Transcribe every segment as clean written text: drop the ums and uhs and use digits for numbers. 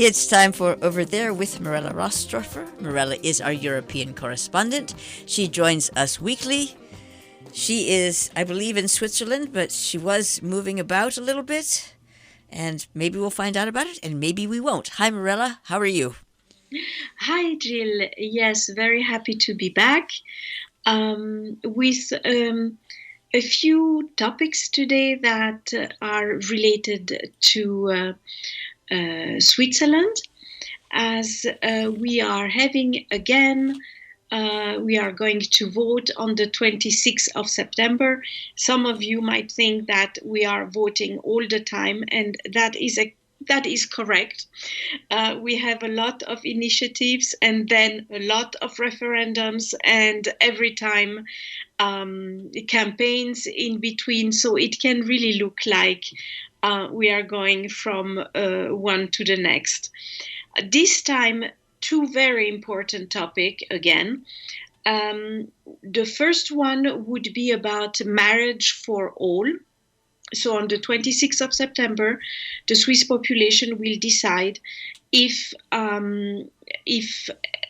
It's time for Over There with Mirella Rastorfer. Mirella is our European correspondent. She joins us weekly. She is, I believe, in Switzerland, but she was moving about a little bit. And maybe we'll find out about it, and maybe we won't. Hi, Mirella. How are you? Hi, Jill. Yes, very happy to be back with a few topics today that are related to Switzerland, as we are having again. We are going to vote on the 26th of September. Some of you might think that we are voting all the time, and that is correct. We have a lot of initiatives and then a lot of referendums, and every time campaigns in between. So it can really look like we are going from one to the next. This time, two very important topics again. The first one would be about marriage for all. So on the 26th of September, the Swiss population will decide if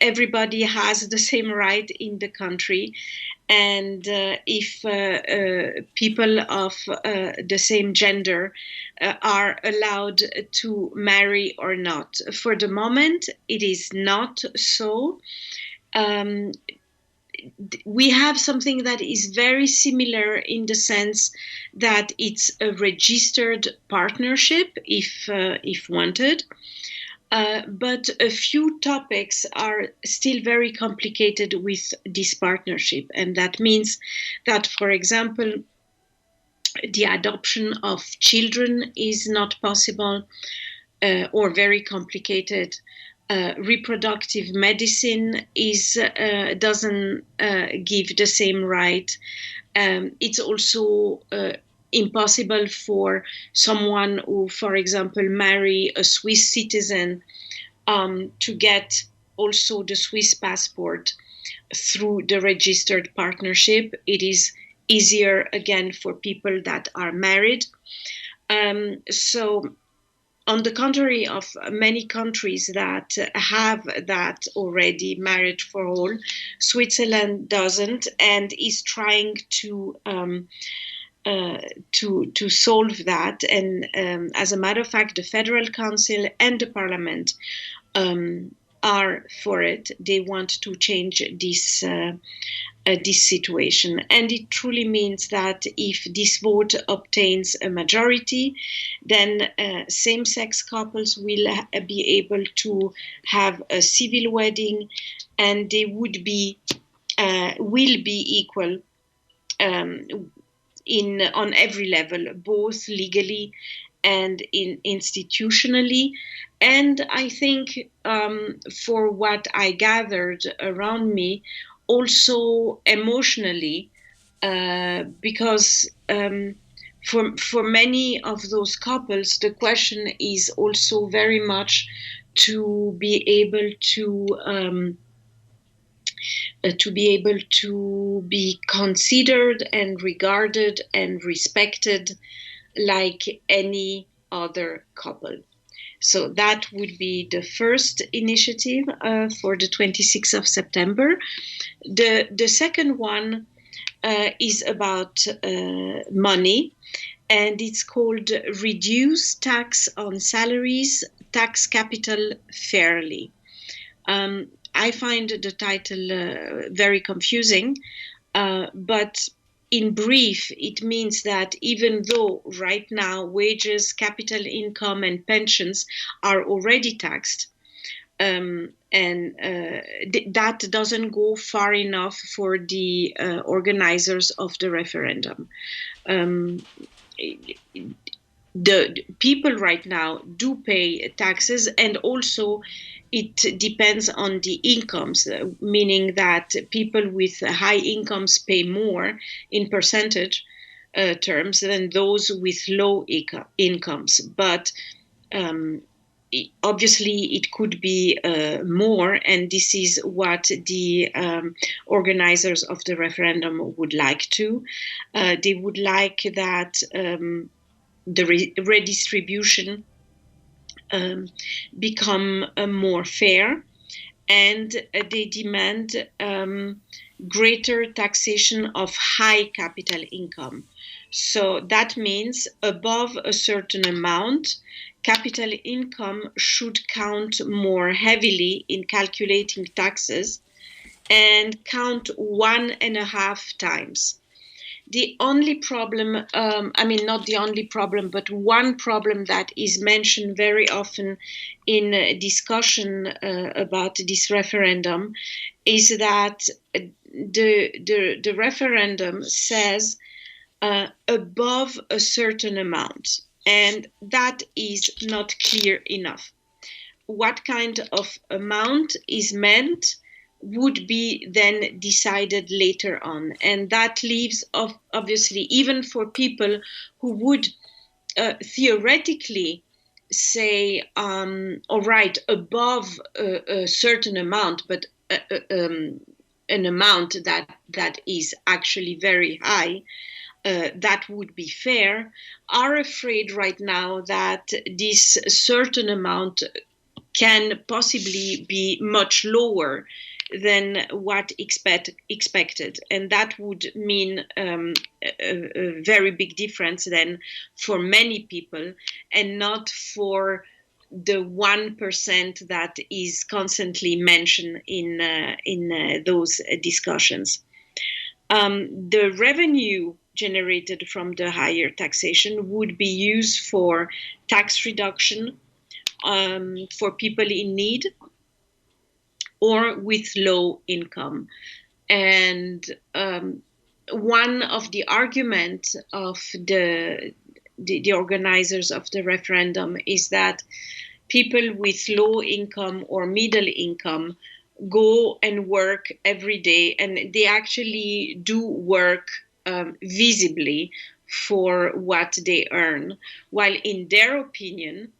everybody has the same right in the country, and if people of the same gender are allowed to marry or not. For the moment, it is not so. We have something that is very similar in the sense that it's a registered partnership if wanted. But a few topics are still very complicated with this partnership. And that means that, for example, the adoption of children is not possible or very complicated. Reproductive medicine doesn't give the same right. It's also impossible for someone who, for example, marry a Swiss citizen to get also the Swiss passport through the registered partnership. It is easier again for people that are married. So on the contrary of many countries that have that already, marriage for all, Switzerland doesn't, and is trying to solve that. And as a matter of fact, the Federal Council and the Parliament are for it. They want to change this situation. And it truly means that if this vote obtains a majority, then same-sex couples will be able to have a civil wedding, and they will be equal on every level, both legally and institutionally. And I think for what I gathered around me, also emotionally, because for many of those couples, the question is also very much to be able to be considered and regarded and respected like any other couple. So that would be the first initiative for the 26th of September. The second one is about money, and it's called Reduce Tax on Salaries, Tax Capital Fairly. I find the title very confusing, but in brief, it means that even though right now wages, capital income, and pensions are already taxed, and that doesn't go far enough for the organizers of the referendum. The people right now do pay taxes, and also it depends on the incomes, meaning that people with high incomes pay more in percentage terms than those with low incomes. But obviously it could be more, and this is what the organizers of the referendum would like to. They would like that the redistribution become more fair, and they demand greater taxation of high capital income. So that means above a certain amount, capital income should count more heavily in calculating taxes and count 1.5 times. The only problem, not the only problem, but one problem that is mentioned very often in discussion about this referendum is that the referendum says above a certain amount, and that is not clear enough. What kind of amount is meant would be then decided later on. And that leaves, obviously, even for people who would theoretically say, all right, above a certain amount, but an amount that is actually very high, that would be fair, are afraid right now that this certain amount can possibly be much lower than what expected. And that would mean a very big difference then for many people, and not for the 1% that is constantly mentioned in those discussions. The revenue generated from the higher taxation would be used for tax reduction for people in need or with low income. And one of the arguments of the organizers of the referendum is that people with low income or middle income go and work every day, and they actually do work visibly for what they earn, while in their opinion,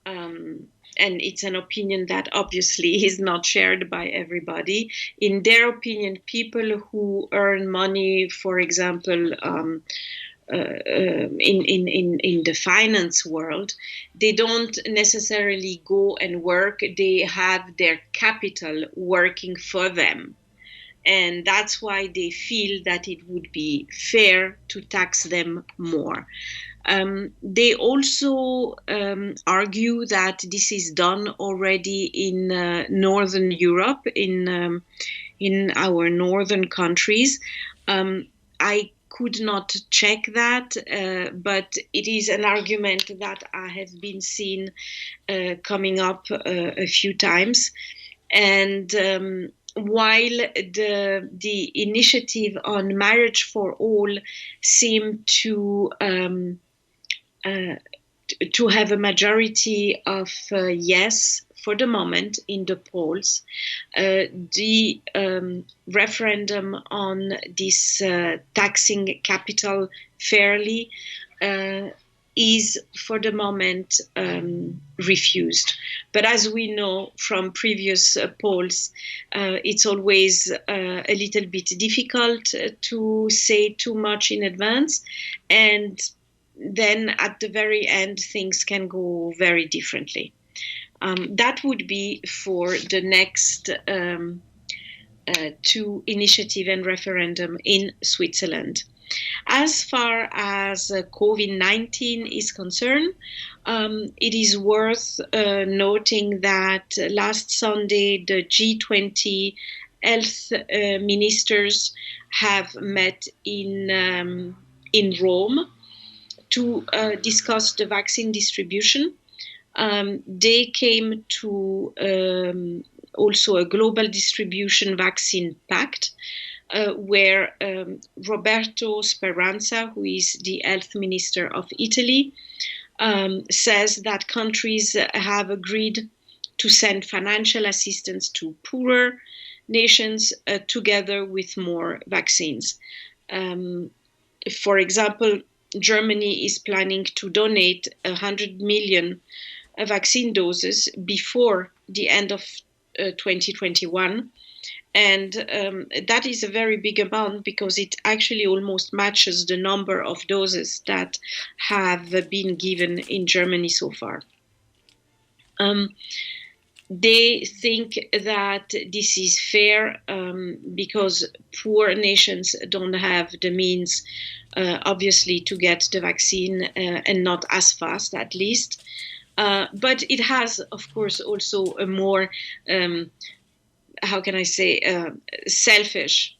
and it's an opinion that obviously is not shared by everybody, in their opinion, people who earn money, for example, in the finance world, they don't necessarily go and work, they have their capital working for them. And that's why they feel that it would be fair to tax them more. They also argue that this is done already in Northern Europe, in our northern countries. I could not check that, but it is an argument that I have been seen coming up a few times. And while the initiative on marriage for all seemed to have a majority of yes for the moment in the polls, the referendum on this taxing capital fairly is for the moment refused. But as we know from previous polls, it's always a little bit difficult to say too much in advance, and then at the very end things can go very differently. That would be for the next two initiative and referendum in Switzerland. As far as COVID-19 is concerned, it is worth noting that last Sunday the G20 health ministers have met in Rome to discuss the vaccine distribution. They came to also a global distribution vaccine pact, where Roberto Speranza, who is the health minister of Italy, says that countries have agreed to send financial assistance to poorer nations together with more vaccines. For example, Germany is planning to donate 100 million vaccine doses before the end of 2021. And that is a very big amount because it actually almost matches the number of doses that have been given in Germany so far. They think that this is fair because poor nations don't have the means, obviously, to get the vaccine and not as fast, at least. But it has, of course, also a more, how can I say, selfish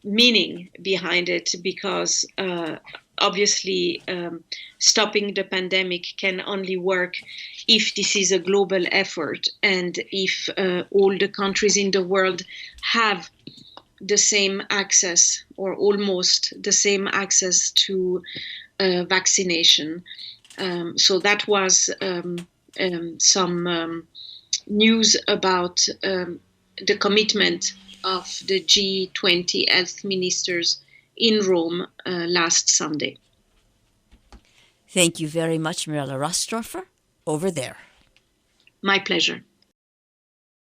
meaning behind it, because obviously stopping the pandemic can only work if this is a global effort, and if all the countries in the world have the same access, or almost the same access, to vaccination. So that was some news about the commitment of the G20 health ministers in Rome last Sunday. Thank you very much, Mirella Rastorfer. Over there. My pleasure.